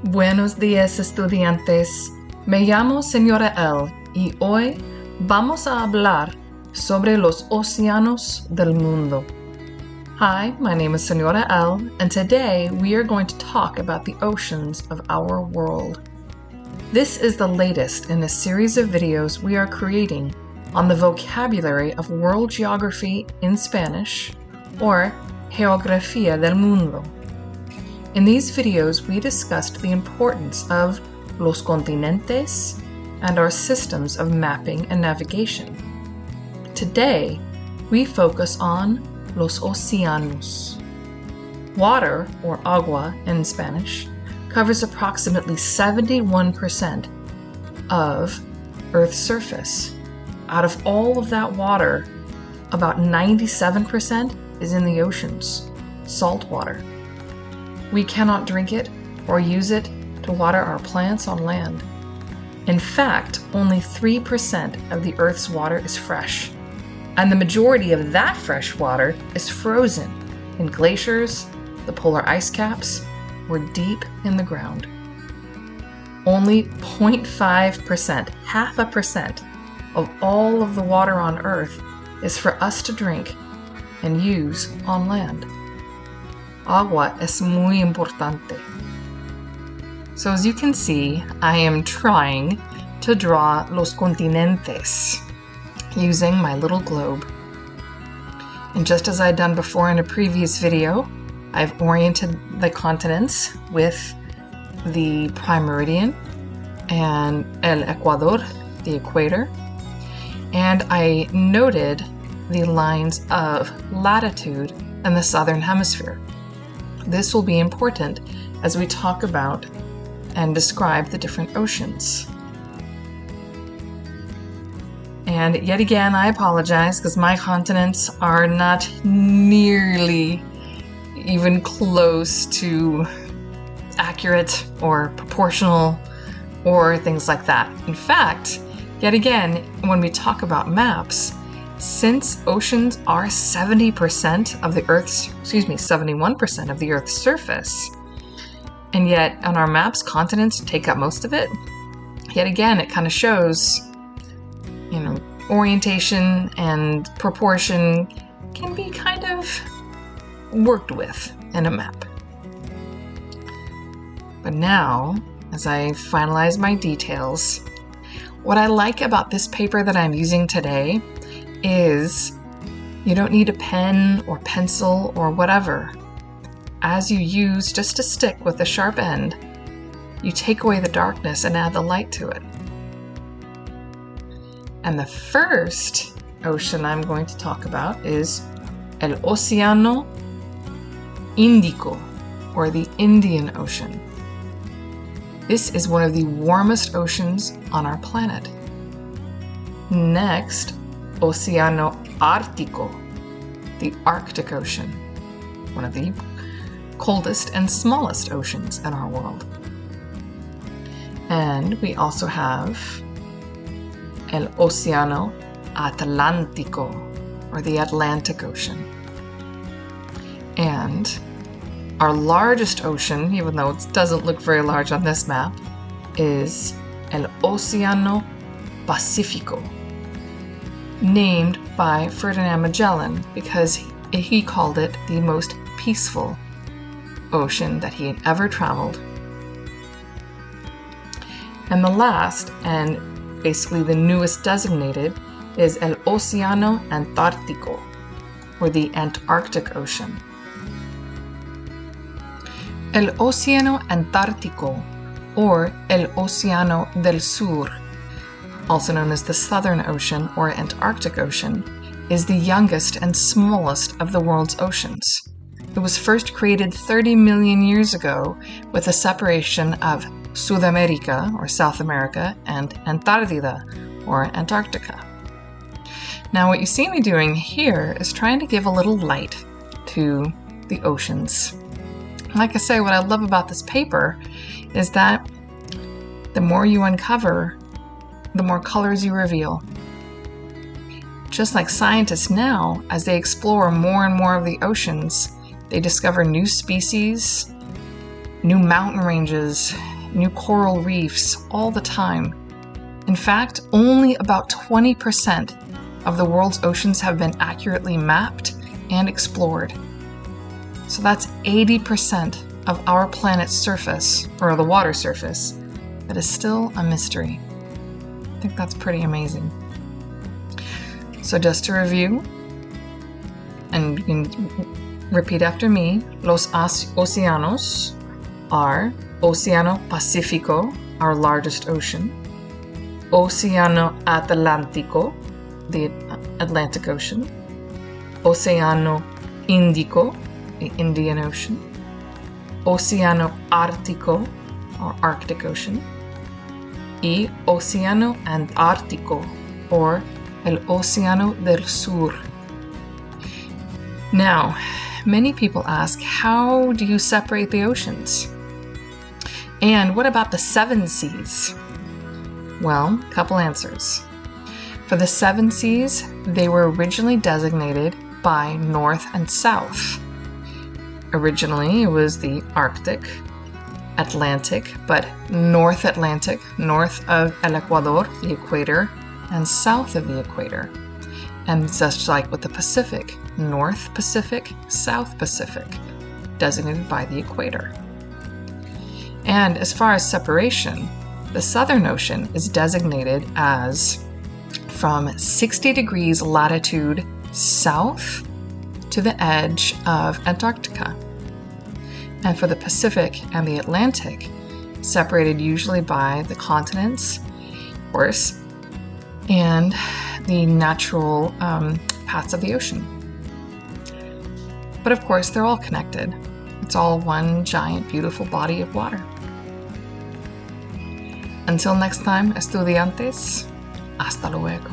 Buenos días, estudiantes. Me llamo Señora L y hoy vamos a hablar sobre los océanos del mundo. Hi, my name is Señora L, and today we are going to talk about the oceans of our world. This is the latest in a series of videos we are creating on the vocabulary of world geography in Spanish, or geografía del mundo. In these videos, we discussed the importance of los continentes and our systems of mapping and navigation. Today, we focus on los océanos. Water, or agua in Spanish, covers approximately 71% of Earth's surface. Out of all of that water, about 97% is in the oceans, salt water. We cannot drink it or use it to water our plants on land. In fact, only 3% of the Earth's water is fresh, and the majority of that fresh water is frozen in glaciers, the polar ice caps, or deep in the ground. Only 0.5%, half a percent, of all of the water on Earth is for us to drink and use on land. Agua es muy importante. So as you can see, I am trying to draw los continentes using my little globe. And just as I'd done before in a previous video, I've oriented the continents with the prime meridian and el ecuador, the equator, and I noted the lines of latitude in the southern hemisphere. This will be important as we talk about and describe the different oceans. And yet again, I apologize because my continents are not nearly even close to accurate or proportional or things like that. In fact, yet again, when we talk about maps, since oceans are 71% of the Earth's surface, and yet on our maps, continents take up most of it, yet again, it kind of shows, orientation and proportion can be kind of worked with in a map. But now, as I finalize my details, what I like about this paper that I'm using today is you don't need a pen or pencil or whatever. As you use just a stick with a sharp end, you take away the darkness and add the light to it. And the first ocean I'm going to talk about is el Océano Índico, or the Indian Ocean. This is one of the warmest oceans on our planet. Next, Océano Ártico, the Arctic Ocean, one of the coldest and smallest oceans in our world. And we also have el Océano Atlántico, or the Atlantic Ocean. And our largest ocean, even though it doesn't look very large on this map, is el Océano Pacífico, named by Ferdinand Magellan because he called it the most peaceful ocean that he had ever traveled. And the last, and basically the newest designated, is el Océano Antártico, or the Antarctic Ocean. El Océano Antártico, or el Océano del Sur, also known as the Southern Ocean or Antarctic Ocean, is the youngest and smallest of the world's oceans. It was first created 30 million years ago with the separation of Sudamerica, or South America, and Antártida, or Antarctica. Now, what you see me doing here is trying to give a little light to the oceans. Like I say, what I love about this paper is that the more you uncover, the more colors you reveal. Just like scientists now, as they explore more and more of the oceans, they discover new species, new mountain ranges, new coral reefs all the time. In fact, only about 20% of the world's oceans have been accurately mapped and explored. So that's 80% of our planet's surface, or the water surface, that is still a mystery. I think that's pretty amazing. So just to review, and you can repeat after me, los océanos are Océano Pacífico, our largest ocean, Océano Atlántico, the Atlantic Ocean, Océano Índico, the Indian Ocean, Océano Ártico, or Arctic Ocean, y Océano Antártico, or el Océano del Sur. Now, many people ask, how do you separate the oceans? And what about the 7 seas? Well, a couple answers. For the 7 seas, they were originally designated by north and south. Originally, it was the Arctic, Atlantic, but North Atlantic, north of El Ecuador, the equator, and south of the equator. And just like with the Pacific, North Pacific, South Pacific, designated by the equator. And as far as separation, the Southern Ocean is designated as from 60 degrees latitude south to the edge of Antarctica. And for the Pacific and the Atlantic, separated usually by the continents, of course, and the natural paths of the ocean. But of course, they're all connected. It's all one giant, beautiful body of water. Until next time, estudiantes, hasta luego.